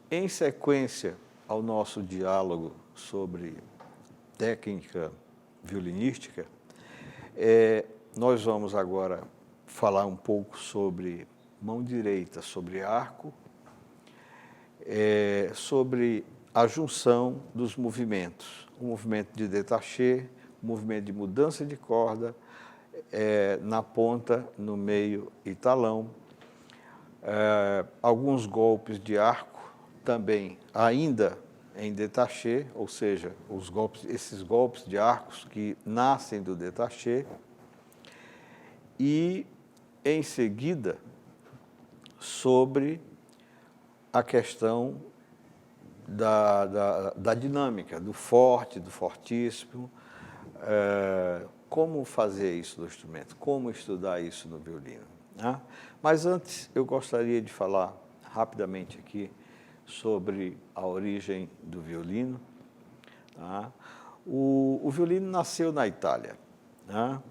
Em sequência ao nosso diálogo sobre técnica violinística, nós vamos agora falar um pouco sobre mão direita, sobre arco, sobre a junção dos movimentos, o movimento de détaché, o movimento de mudança de corda, na ponta, no meio e talão, alguns golpes de arco, também ainda em détaché, ou seja, esses golpes de arcos que nascem do détaché, e em seguida sobre a questão da dinâmica, do forte, do fortíssimo, como fazer isso no instrumento, como estudar isso no violino, né? Mas antes eu gostaria de falar rapidamente aqui sobre a origem do violino, tá? O violino nasceu na Itália, né?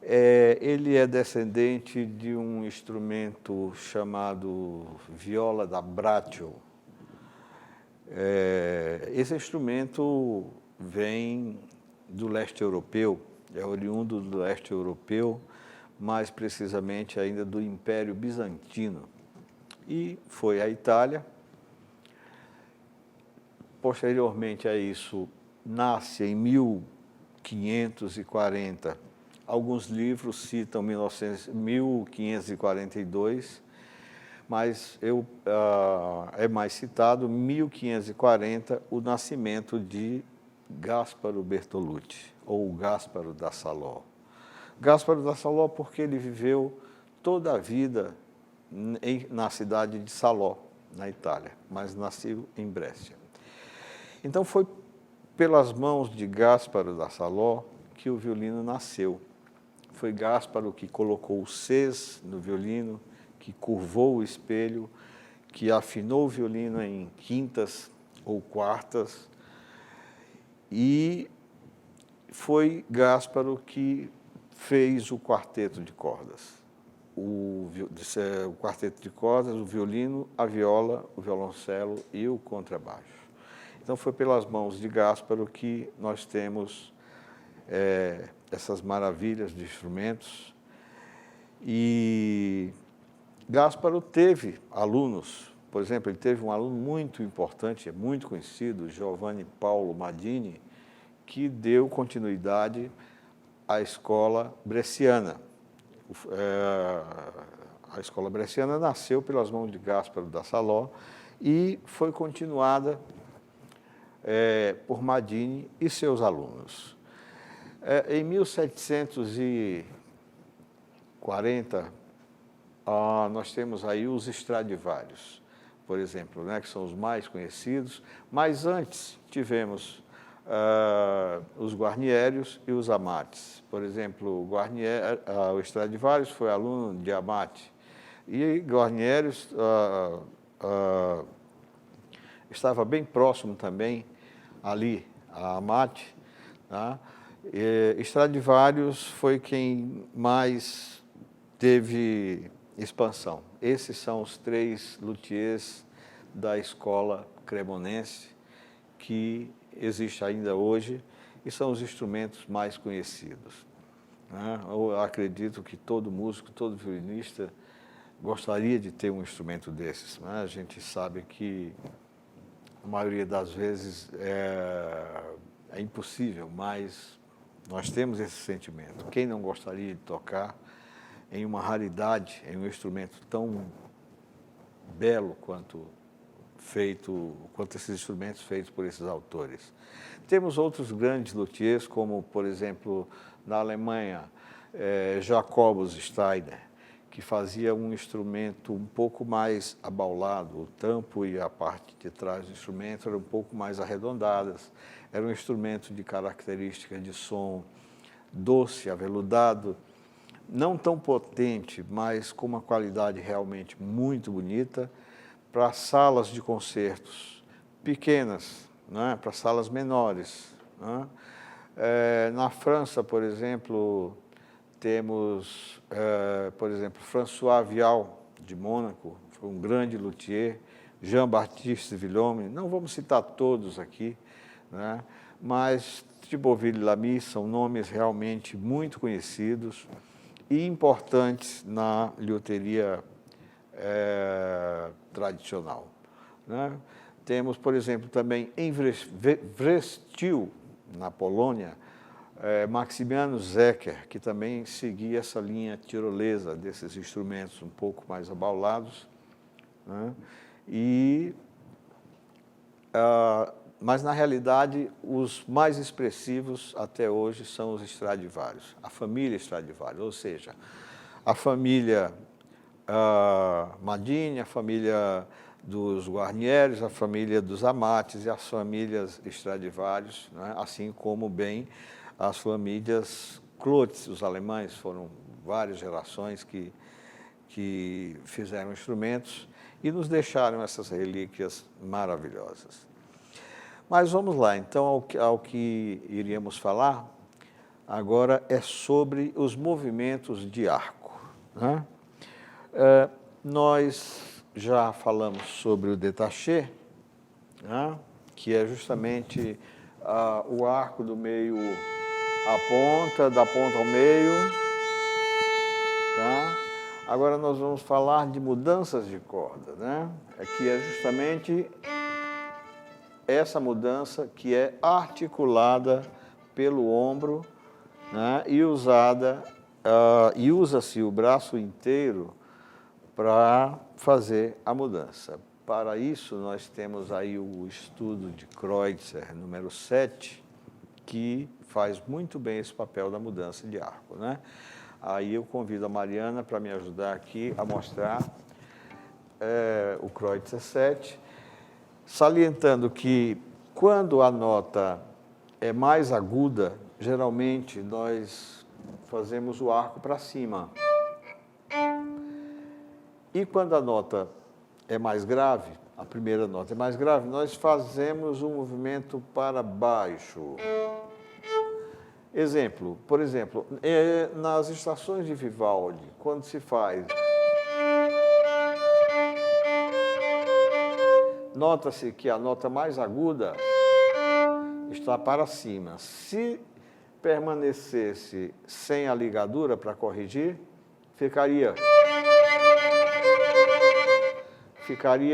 Ele é descendente de um instrumento chamado viola da Braccio. Esse instrumento vem do leste europeu, é oriundo do leste europeu, mais precisamente ainda do Império Bizantino, e foi à Itália. Posteriormente a isso, nasce em 1540, alguns livros citam 1542, mas é mais citado 1540, o nascimento de Gasparo Bertolucci, ou Gasparo da Salò. Gasparo da Salò porque ele viveu toda a vida na cidade de Salò, na Itália, mas nasceu em Brescia. Então foi pelas mãos de Gasparo da Salò que o violino nasceu. Foi Gasparo que colocou o Cs no violino, que curvou o espelho, que afinou o violino em quintas ou quartas, e foi Gasparo que fez o quarteto de cordas. O quarteto de cordas, o violino, a viola, o violoncelo e o contrabaixo. Então foi pelas mãos de Gasparo que nós temos essas maravilhas de instrumentos. E Gasparo teve alunos, por exemplo, ele teve um aluno muito importante, muito conhecido, Giovanni Paolo Madini, que deu continuidade à escola bresciana. A escola bresciana nasceu pelas mãos de Gasparo da Salò e foi continuada por Madini e seus alunos. Em 1740, nós temos aí os Stradivarius, por exemplo, né, que são os mais conhecidos, mas antes tivemos os Guarnierios e os Amatis. Por exemplo, o Stradivarius foi aluno de Amati, e Guarnierius estava bem próximo também, ali, a Amati, tá? Stradivarius foi quem mais teve expansão. Esses são os três luthiers da escola cremonense que existe ainda hoje e são os instrumentos mais conhecidos, né? Eu acredito que todo músico, todo violinista gostaria de ter um instrumento desses, né? A gente sabe que a maioria das vezes é impossível, mas nós temos esse sentimento. Quem não gostaria de tocar em uma raridade, em um instrumento tão belo quanto esses instrumentos feitos por esses autores? Temos outros grandes luthiers, como, por exemplo, na Alemanha, Jacobus Steiner, que fazia um instrumento um pouco mais abaulado, o tampo e a parte de trás do instrumento eram um pouco mais arredondadas. Era um instrumento de características de som doce, aveludado, não tão potente, mas com uma qualidade realmente muito bonita, para salas de concertos pequenas, né, para salas menores, né? Na França, por exemplo, temos, por exemplo, François Vial, de Mônaco, foi um grande luthier, Jean-Baptiste Villaume, não vamos citar todos aqui, né? Mas Thibauville e Lamy são nomes realmente muito conhecidos e importantes na luthieria tradicional, né? Temos, por exemplo, também em Wrześniów, na Polônia, Maximiano Zecker, que também seguia essa linha tirolesa desses instrumentos um pouco mais abaulados, né? Mas, na realidade, os mais expressivos até hoje são os Stradivarius, a família Stradivarius, ou seja, a família Madini, a família dos Guarnieres, a família dos Amatis e as famílias Stradivarius, né? Assim como bem as famílias Klotz, os alemães, foram várias gerações que fizeram instrumentos e nos deixaram essas relíquias maravilhosas. Mas vamos lá, então, ao que iríamos falar agora é sobre os movimentos de arco, né? Nós já falamos sobre o détaché, né? Que é justamente o arco do meio à ponta, da ponta ao meio, tá? Agora nós vamos falar de mudanças de corda, né? Que é justamente essa mudança que é articulada pelo ombro, né? E usa-se o braço inteiro para fazer a mudança. Para isso, nós temos aí o estudo de Kreutzer, número 7, que faz muito bem esse papel da mudança de arco, né? Aí eu convido a Mariana para me ajudar aqui a mostrar o Kreutzer 7, salientando que quando a nota é mais aguda, geralmente nós fazemos o arco para cima. E quando a nota é mais grave, a primeira nota é mais grave, nós fazemos um movimento para baixo. Exemplo, por exemplo, nas estações de Vivaldi, quando se faz, nota-se que a nota mais aguda está para cima. Se permanecesse sem a ligadura para corrigir, ficaria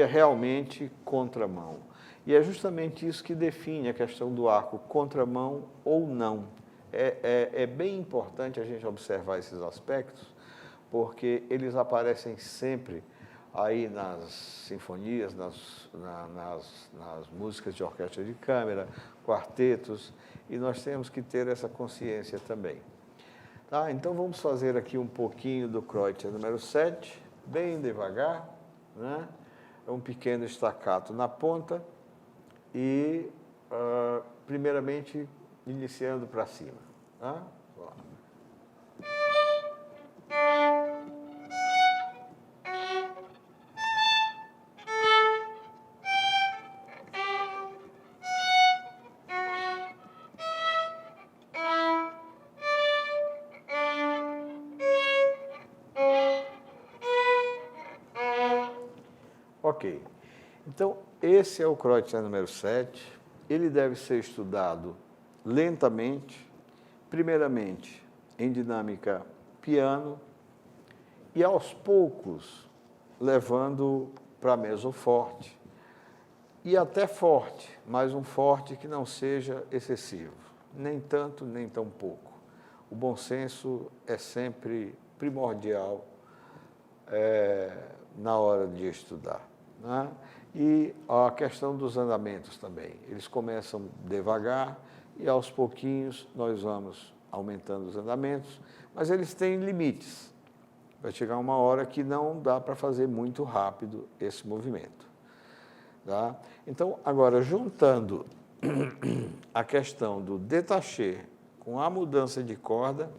realmente contramão. E é justamente isso que define a questão do arco, contramão ou não. É bem importante a gente observar esses aspectos, porque eles aparecem sempre aí nas sinfonias, nas músicas de orquestra de câmara, quartetos, e nós temos que ter essa consciência também. Tá? Então vamos fazer aqui um pouquinho do Kreutzer número 7, bem devagar, né? É um pequeno staccato na ponta e, primeiramente, iniciando para cima. Tá? Ok. Então, esse é o Kreutzer número 7. Ele deve ser estudado lentamente, primeiramente em dinâmica piano e aos poucos levando para mezzo forte e até forte, mas um forte que não seja excessivo, nem tanto, nem tão pouco. O bom senso é sempre primordial na hora de estudar, né? E a questão dos andamentos também. Eles começam devagar e aos pouquinhos nós vamos aumentando os andamentos, mas eles têm limites. Vai chegar uma hora que não dá para fazer muito rápido esse movimento. Tá? Então, agora, juntando a questão do détaché com a mudança de corda,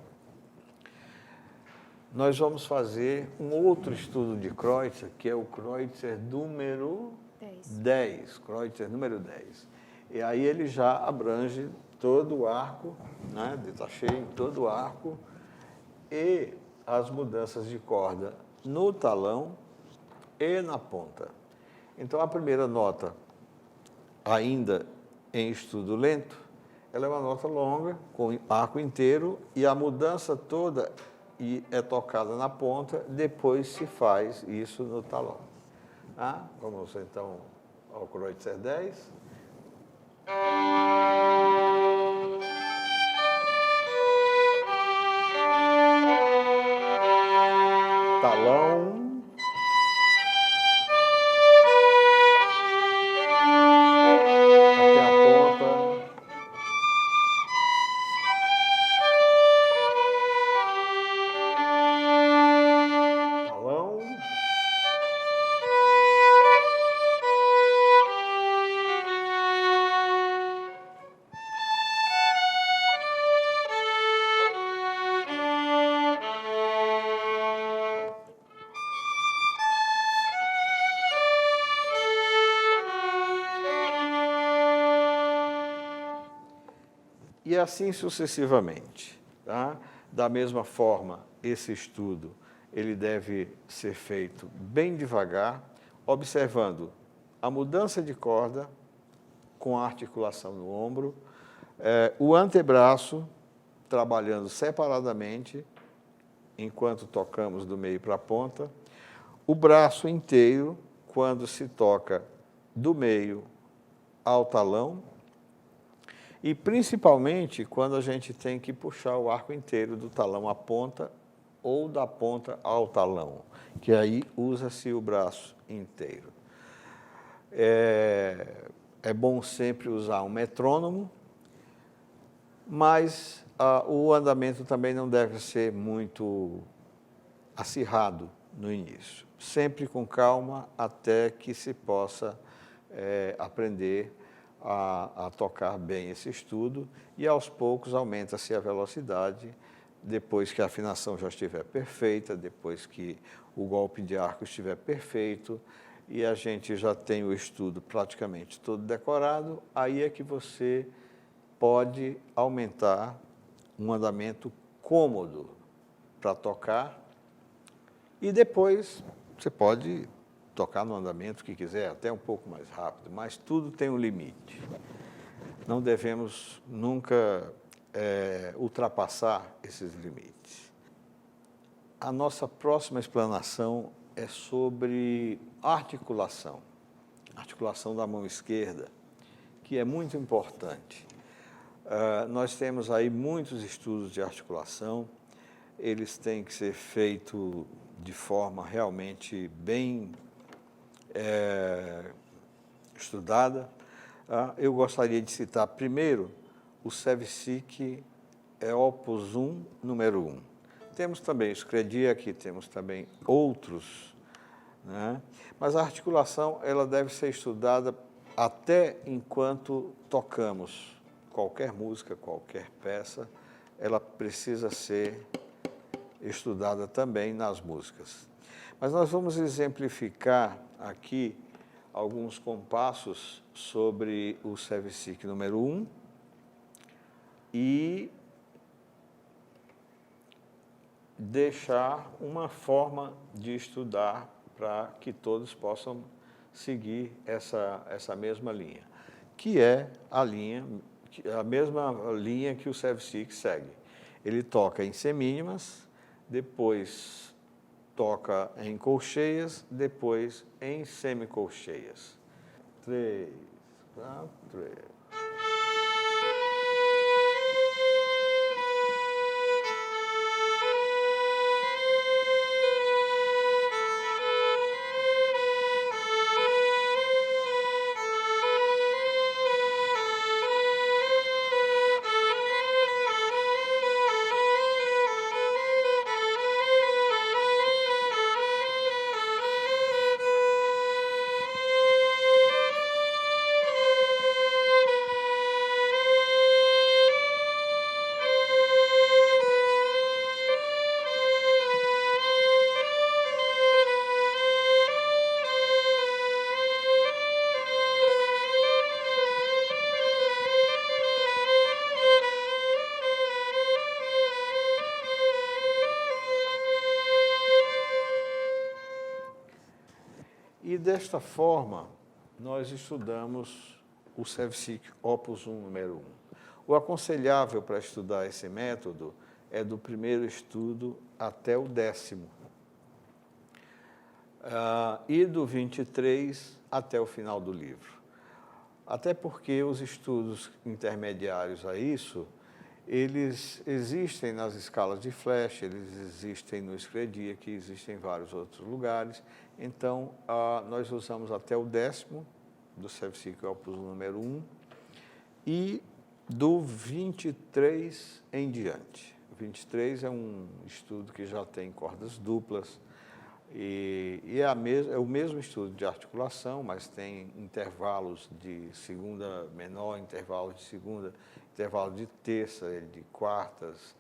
nós vamos fazer um outro estudo de Kreutzer, que é o Kreutzer número 10. Kreutzer número 10. E aí ele já abrange todo o arco, né, detachei em todo o arco, e as mudanças de corda no talão e na ponta. Então, a primeira nota, ainda em estudo lento, ela é uma nota longa, com arco inteiro, e a mudança toda é tocada na ponta, depois se faz isso no talão. Ah, vamos então ao Kreutzer 10. Talão. Até a ponta. Talão. E assim sucessivamente. Tá? Da mesma forma, esse estudo ele deve ser feito bem devagar, observando a mudança de corda com a articulação no ombro, o antebraço trabalhando separadamente, enquanto tocamos do meio para a ponta, o braço inteiro, quando se toca do meio ao talão, e principalmente quando a gente tem que puxar o arco inteiro do talão à ponta ou da ponta ao talão, que aí usa-se o braço inteiro. É bom sempre usar um metrônomo, mas o andamento também não deve ser muito acirrado no início. Sempre com calma até que se possa aprender a tocar bem esse estudo, e aos poucos aumenta-se a velocidade, depois que a afinação já estiver perfeita, depois que o golpe de arco estiver perfeito, e a gente já tem o estudo praticamente todo decorado, aí é que você pode aumentar um andamento cômodo para tocar, e depois você pode tocar no andamento que quiser, até um pouco mais rápido, mas tudo tem um limite. Não devemos nunca ultrapassar esses limites. A nossa próxima explanação é sobre articulação da mão esquerda, que é muito importante. Nós temos aí muitos estudos de articulação, eles têm que ser feitos de forma realmente bem estudada. Eu gostaria de citar primeiro o Sevcik Opus 1, número 1. Temos também o Scrediak, temos também outros, né? Mas a articulação ela deve ser estudada até enquanto tocamos qualquer música, qualquer peça, ela precisa ser estudada também nas músicas. Mas nós vamos exemplificar aqui alguns compassos sobre o Sevcik número 1 e deixar uma forma de estudar para que todos possam seguir essa mesma linha, que é a mesma linha que o Sevcik segue. Ele toca em semínimas, depois toca em colcheias, depois em semicolcheias. 3, 4, 3. desta forma, nós estudamos o SEVSIC Opus 1, número 1. O aconselhável para estudar esse método é do primeiro estudo até o 10º, e do 23 até o final do livro. Até porque os estudos intermediários a isso, eles existem nas escalas de Flesch, eles existem no Scredia, que existem em vários outros lugares. Então, nós usamos até o 10º do SEVSIC Opus número 1 e do 23 em diante. O 23 é um estudo que já tem cordas duplas e é o mesmo estudo de articulação, mas tem intervalos de segunda menor, intervalo de segunda, intervalo de terça, de quartas.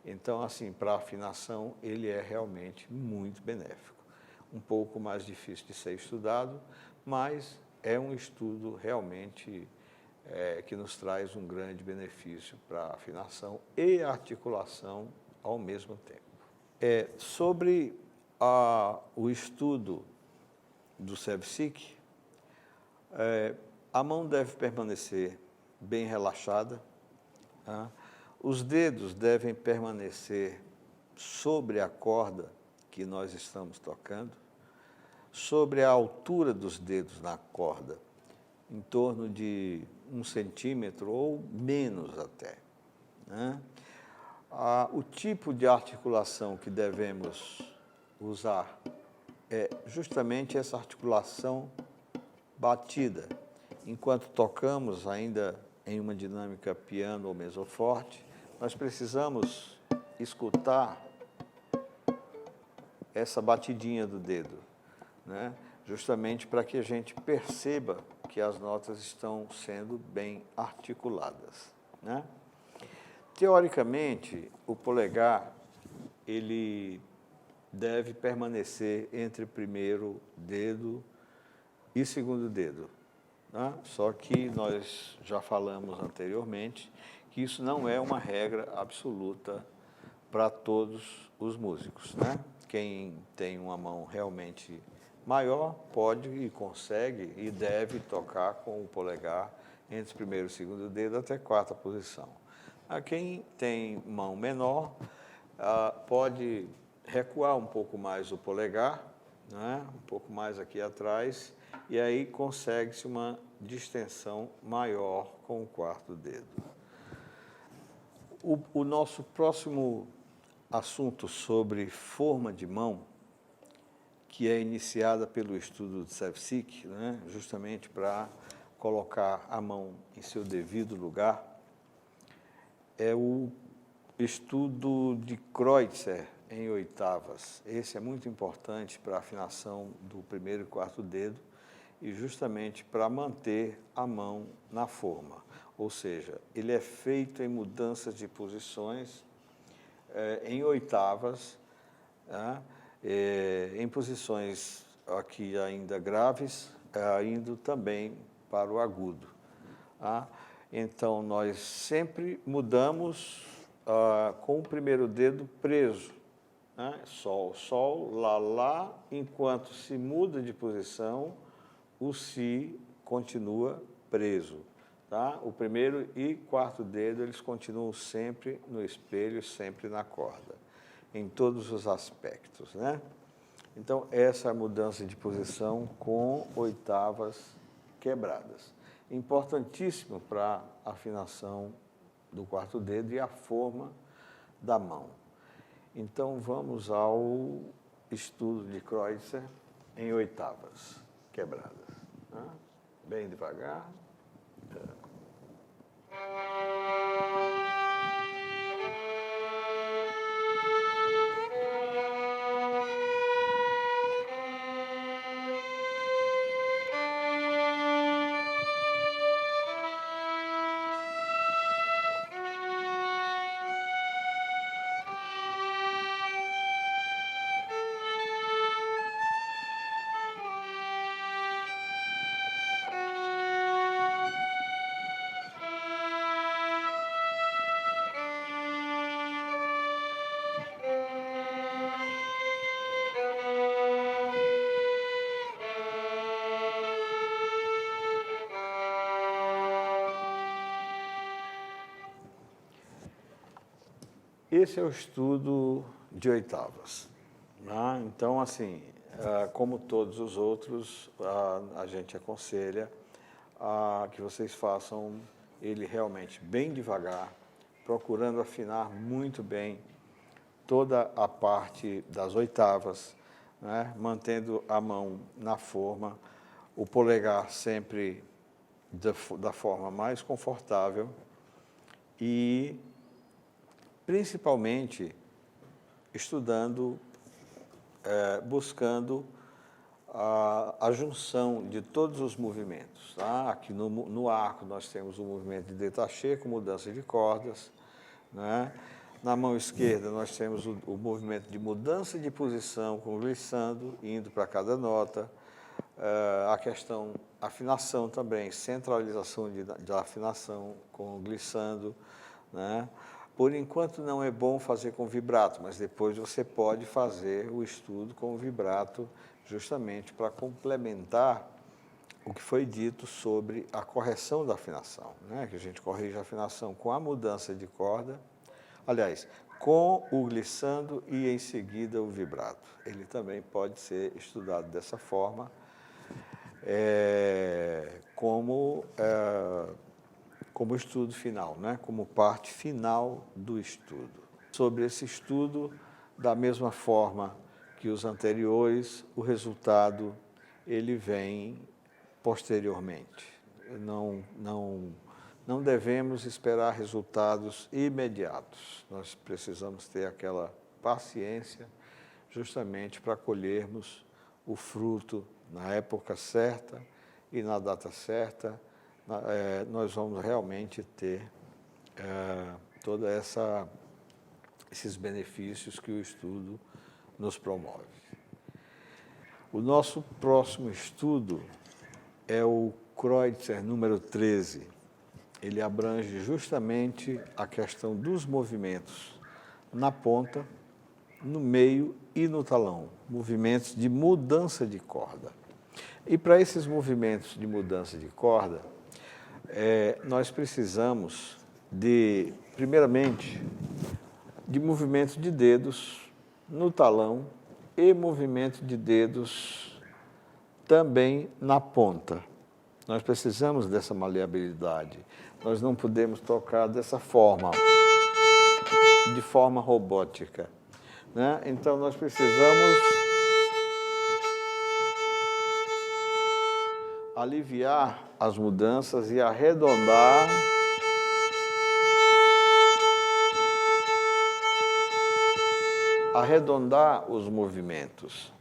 Então, assim, para afinação, ele é realmente muito benéfico. Um pouco mais difícil de ser estudado, mas é um estudo realmente que nos traz um grande benefício para a afinação e a articulação ao mesmo tempo. Sobre o estudo do SEVSIC, a mão deve permanecer bem relaxada, tá? Os dedos devem permanecer sobre a corda que nós estamos tocando, sobre a altura dos dedos na corda, em torno de 1 centímetro ou menos até, né? O tipo de articulação que devemos usar é justamente essa articulação batida. Enquanto tocamos ainda em uma dinâmica piano ou mesoforte, nós precisamos escutar essa batidinha do dedo, né? Justamente para que a gente perceba que as notas estão sendo bem articuladas, né? Teoricamente, o polegar, ele deve permanecer entre primeiro dedo e segundo dedo, né? Só que nós já falamos anteriormente que isso não é uma regra absoluta para todos os músicos, né? Quem tem uma mão realmente maior pode e consegue e deve tocar com o polegar entre o primeiro e o segundo dedo até quarta posição. Quem tem mão menor pode recuar um pouco mais o polegar, né? Um pouco mais aqui atrás, e aí consegue-se uma distensão maior com o quarto dedo. O nosso próximo assunto sobre forma de mão, que é iniciada pelo estudo de SEVSIC, né? Justamente para colocar a mão em seu devido lugar, é o estudo de Kreutzer em oitavas. Esse é muito importante para a afinação do primeiro e quarto dedo e justamente para manter a mão na forma. Ou seja, ele é feito em mudanças de posições em oitavas, né? Em posições aqui ainda graves, indo também para o agudo, tá? Então, nós sempre mudamos com o primeiro dedo preso, né? Sol, sol, lá, lá, enquanto se muda de posição, o si continua preso, tá? O primeiro e quarto dedo, eles continuam sempre no espelho, sempre na corda, em todos os aspectos, né? Então, essa é a mudança de posição com oitavas quebradas. Importantíssimo para a afinação do quarto dedo e a forma da mão. Então, vamos ao estudo de Kreutzer em oitavas quebradas, né? Bem devagar. Esse é o estudo de oitavas, né? Então, assim, como todos os outros, a gente aconselha que vocês façam ele realmente bem devagar, procurando afinar muito bem toda a parte das oitavas, né? Mantendo a mão na forma, o polegar sempre da forma mais confortável e, principalmente, estudando, buscando a junção de todos os movimentos. Tá? Aqui no arco nós temos o movimento de détaché com mudança de cordas, né? Na mão esquerda nós temos o movimento de mudança de posição com glissando, indo para cada nota. A questão afinação também, centralização da afinação com glissando, né? Por enquanto não é bom fazer com vibrato, mas depois você pode fazer o estudo com vibrato, justamente para complementar o que foi dito sobre a correção da afinação, né? Que a gente corrige a afinação com a mudança de corda, aliás, com o glissando e em seguida o vibrato. Ele também pode ser estudado dessa forma, como estudo final, né? Como parte final do estudo. Sobre esse estudo, da mesma forma que os anteriores, o resultado ele vem posteriormente. Não devemos esperar resultados imediatos. Nós precisamos ter aquela paciência justamente para colhermos o fruto na época certa e na data certa. Nós vamos realmente ter todos esses benefícios que o estudo nos promove. O nosso próximo estudo é o Kreutzer número 13. Ele abrange justamente a questão dos movimentos na ponta, no meio e no talão, movimentos de mudança de corda. E para esses movimentos de mudança de corda, nós precisamos primeiramente, de movimento de dedos no talão e movimento de dedos também na ponta. Nós precisamos dessa maleabilidade. Nós não podemos tocar dessa forma, de forma robótica, né? Então, nós precisamos aliviar as mudanças e arredondar os movimentos.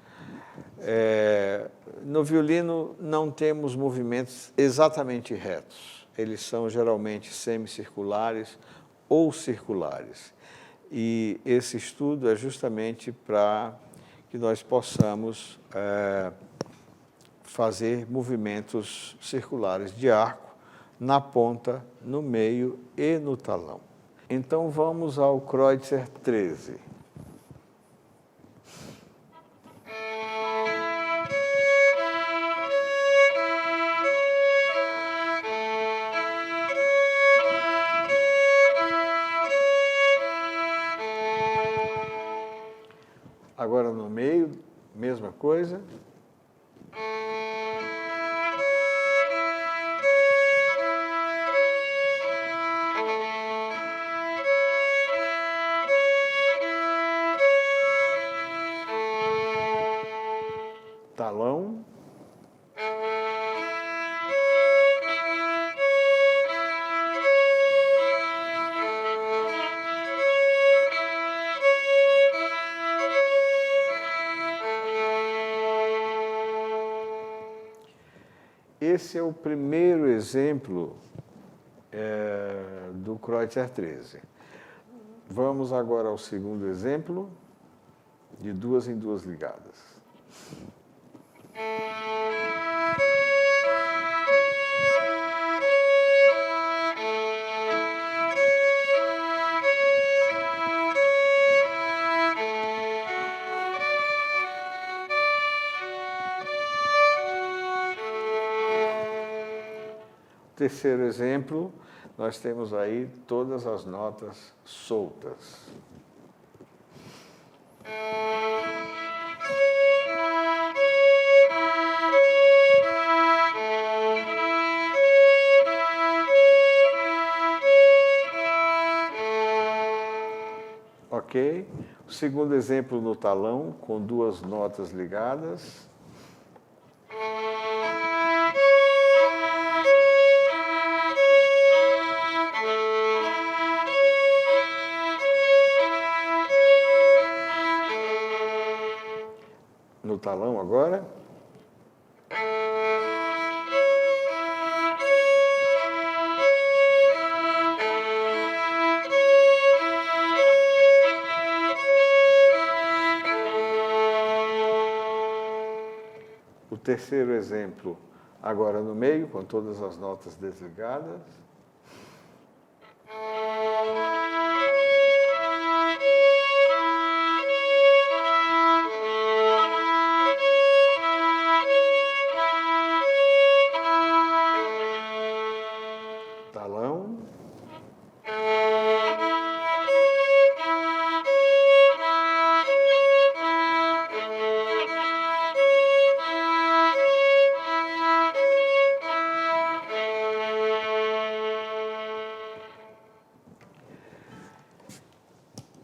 No violino não temos movimentos exatamente retos, eles são geralmente semicirculares ou circulares. E esse estudo é justamente para que nós possamos fazer movimentos circulares de arco na ponta, no meio e no talão. Então vamos ao Kreutzer 13. Agora no meio, mesma coisa. Talão. Esse é o primeiro exemplo do Kreutzer 13. Vamos agora ao segundo exemplo, de duas em duas ligadas. Terceiro exemplo, nós temos aí todas as notas soltas. Ok? O segundo exemplo no talão, com duas notas ligadas. No talão agora. O terceiro exemplo, agora no meio, com todas as notas desligadas. Talão.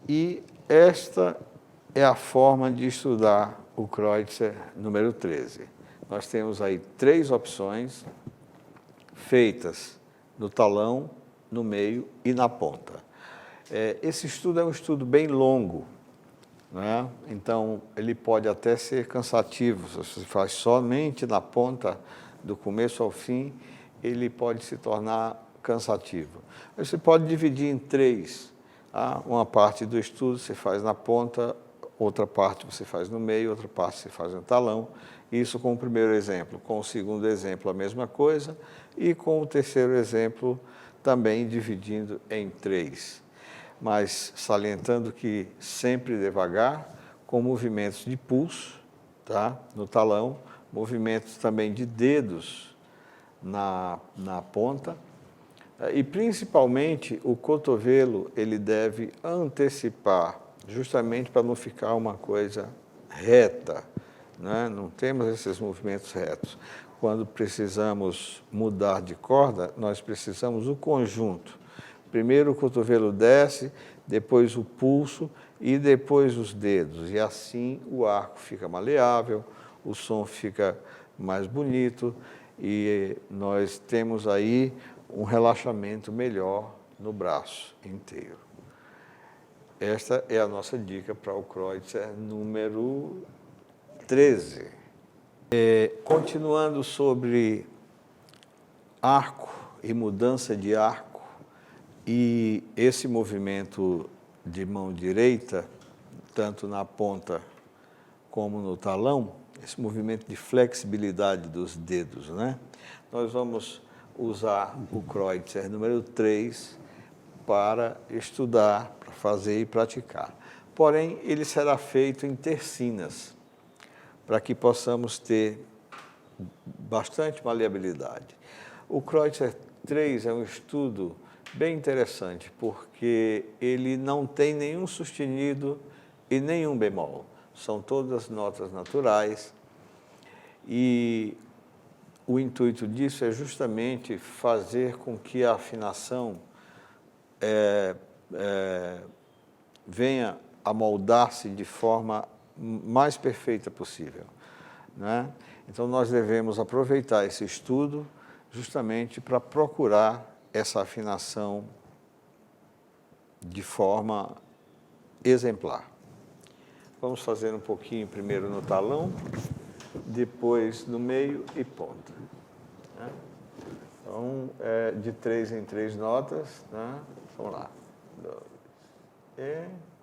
E esta é a forma de estudar o Kreutzer número 13. Nós temos aí 3 opções feitas no talão, no meio e na ponta. Esse estudo é um estudo bem longo, né? Então ele pode até ser cansativo. Se você faz somente na ponta, do começo ao fim, ele pode se tornar cansativo. Você pode dividir em 3. Uma parte do estudo você faz na ponta, outra parte você faz no meio, outra parte você faz no talão. Isso com o primeiro exemplo. Com o segundo exemplo, a mesma coisa. E com o terceiro exemplo, também dividindo em 3. Mas salientando que sempre devagar, com movimentos de pulso, tá? No talão, movimentos também de dedos na ponta. E principalmente o cotovelo ele deve antecipar, justamente para não ficar uma coisa reta, né? Não temos esses movimentos retos. Quando precisamos mudar de corda, nós precisamos o conjunto. Primeiro o cotovelo desce, depois o pulso e depois os dedos. E assim o arco fica maleável, o som fica mais bonito e nós temos aí um relaxamento melhor no braço inteiro. Esta é a nossa dica para o Kreutzer número 13. Continuando sobre arco e mudança de arco, e esse movimento de mão direita, tanto na ponta como no talão, esse movimento de flexibilidade dos dedos, né? Nós vamos usar o Kreutzer número 3 para estudar, para fazer e praticar. Porém, ele será feito em tercinas, para que possamos ter bastante maleabilidade. O Kreutzer 3 é um estudo bem interessante, porque ele não tem nenhum sustenido e nenhum bemol. São todas notas naturais e o intuito disso é justamente fazer com que a afinação venha a moldar-se de forma mais perfeita possível, né? Então, nós devemos aproveitar esse estudo justamente para procurar essa afinação de forma exemplar. Vamos fazer um pouquinho primeiro no talão, depois no meio e ponta, né? Então, de 3 em 3 notas, né? Vamos lá. 2, e...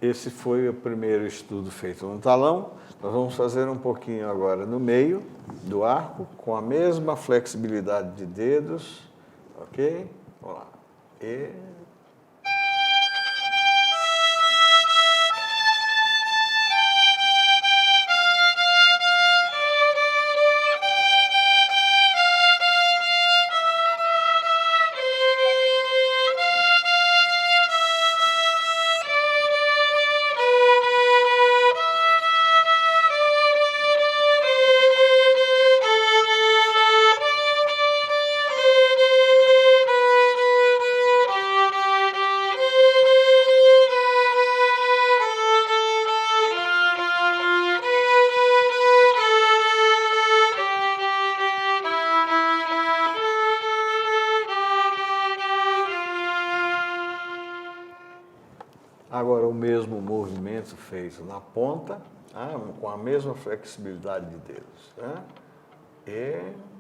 Esse foi o primeiro estudo feito no talão. Nós vamos fazer um pouquinho agora no meio do arco, com a mesma flexibilidade de dedos, ok? Vamos lá. E... Agora, o mesmo movimento feito na ponta, com a mesma flexibilidade de dedos. E...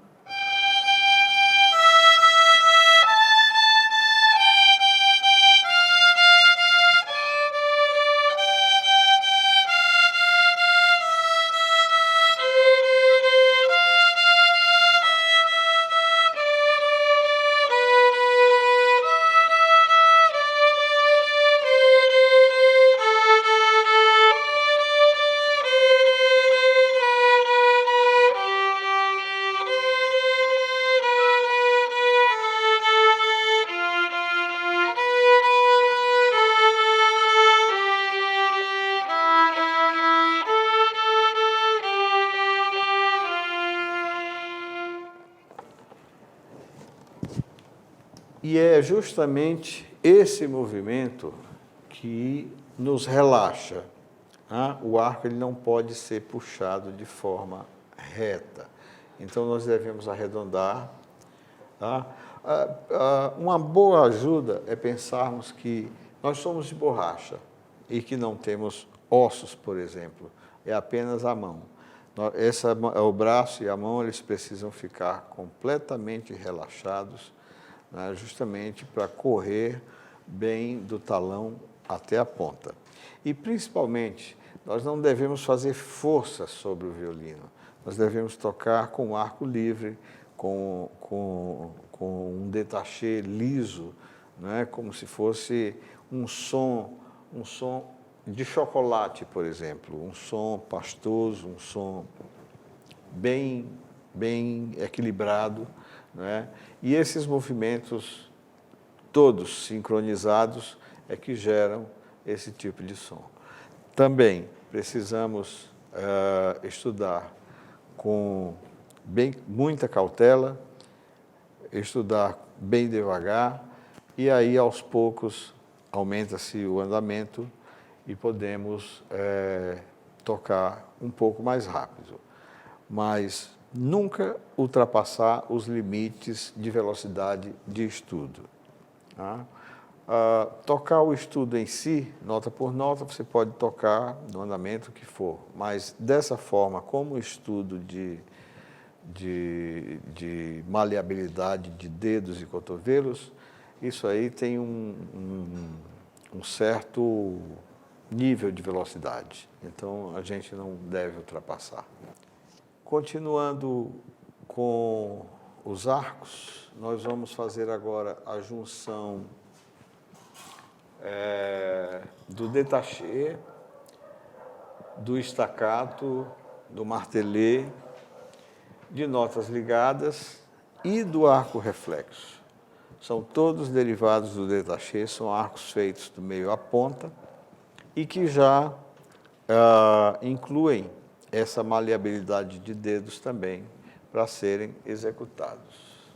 E é justamente esse movimento que nos relaxa. O arco ele não pode ser puxado de forma reta. Então, nós devemos arredondar. Uma boa ajuda é pensarmos que nós somos de borracha e que não temos ossos, por exemplo. É apenas a mão. O braço e a mão eles precisam ficar completamente relaxados, justamente para correr bem do talão até a ponta. E, principalmente, nós não devemos fazer força sobre o violino. Nós devemos tocar com o arco livre, com um détaché liso, como se fosse um som de chocolate, por exemplo, um som pastoso, um som bem equilibrado. E esses movimentos todos sincronizados é que geram esse tipo de som. Também precisamos estudar com muita cautela, estudar bem devagar, e aí aos poucos aumenta-se o andamento e podemos tocar um pouco mais rápido. Mas nunca ultrapassar os limites de velocidade de estudo. Tocar o estudo em si, nota por nota, você pode tocar no andamento que for, mas dessa forma, como o estudo de maleabilidade de dedos e cotovelos, isso aí tem um certo nível de velocidade, então a gente não deve ultrapassar. Continuando com os arcos, nós vamos fazer agora a junção do détaché, do staccato, do martelé, de notas ligadas e do arco reflexo. São todos derivados do détaché, são arcos feitos do meio à ponta e que já incluem essa maleabilidade de dedos também para serem executados.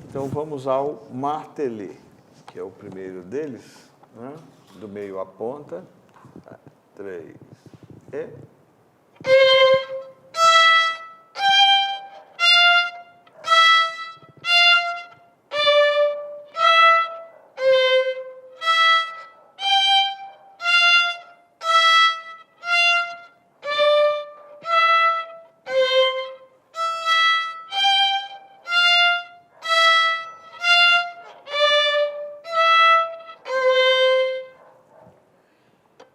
Então, vamos ao martelé, que é o primeiro deles, do meio à ponta. 3 e...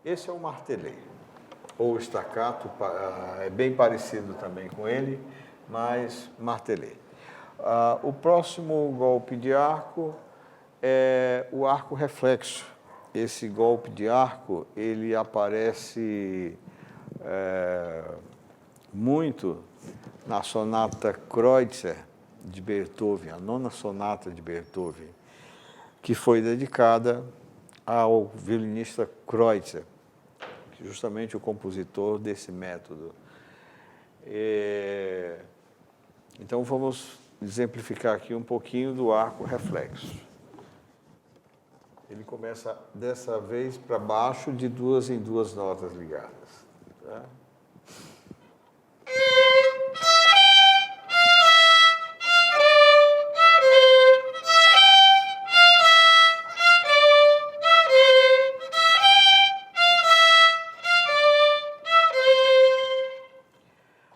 Esse é o martelê, ou staccato, é bem parecido também com ele, mas martelê. O próximo golpe de arco é o arco reflexo. Esse golpe de arco, ele aparece muito na sonata Kreutzer de Beethoven, a nona sonata de Beethoven, que foi dedicada ao violinista Kreutzer, justamente o compositor desse método. Então vamos exemplificar aqui um pouquinho do arco reflexo. Ele começa dessa vez para baixo de duas em duas notas ligadas. Tá?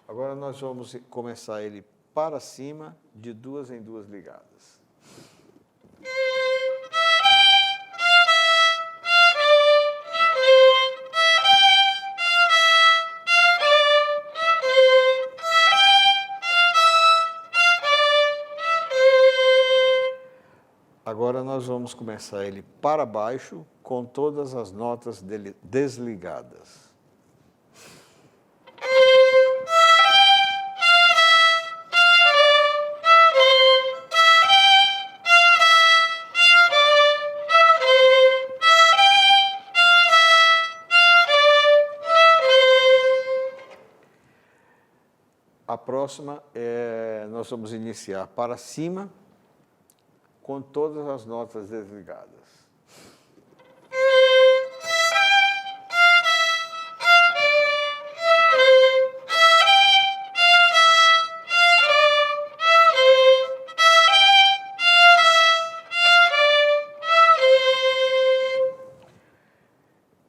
Agora nós vamos começar ele para cima de duas em duas ligadas. Agora nós vamos começar ele para baixo com todas as notas dele desligadas. A próxima nós vamos iniciar para cima com todas as notas desligadas.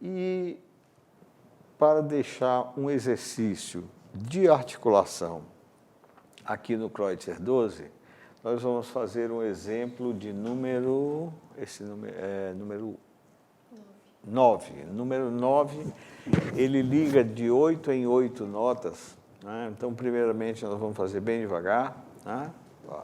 E para deixar um exercício de articulação aqui no Kreutzer 12, nós vamos fazer um exemplo de número 9. Número 9, ele liga de 8 em 8 notas, né? Então, primeiramente, nós vamos fazer bem devagar, né? Ó.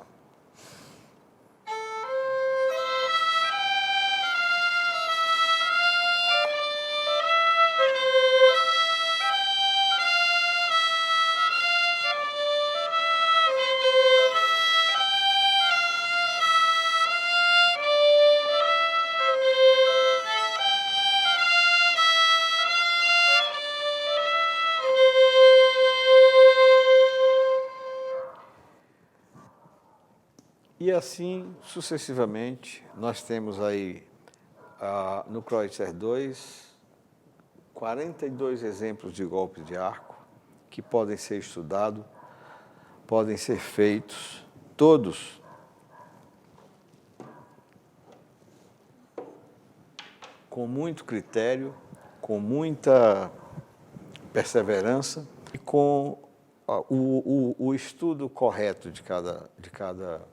E assim, sucessivamente, nós temos aí, no Kreutzer 2, 42 exemplos de golpes de arco que podem ser estudados, podem ser feitos, todos com muito critério, com muita perseverança e com o estudo correto de cada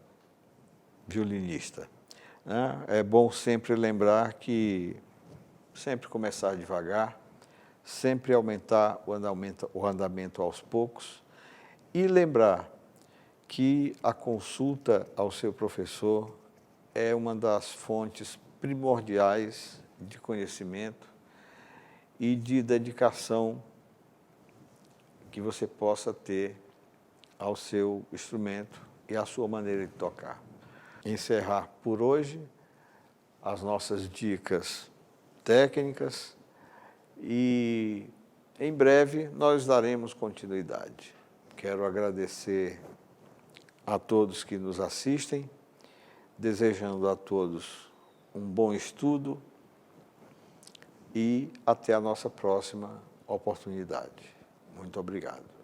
violinista, né? É bom sempre lembrar que sempre começar devagar, sempre aumentar o andamento aos poucos e lembrar que a consulta ao seu professor é uma das fontes primordiais de conhecimento e de dedicação que você possa ter ao seu instrumento e à sua maneira de tocar. Encerrar por hoje as nossas dicas técnicas e em breve nós daremos continuidade. Quero agradecer a todos que nos assistem, desejando a todos um bom estudo e até a nossa próxima oportunidade. Muito obrigado.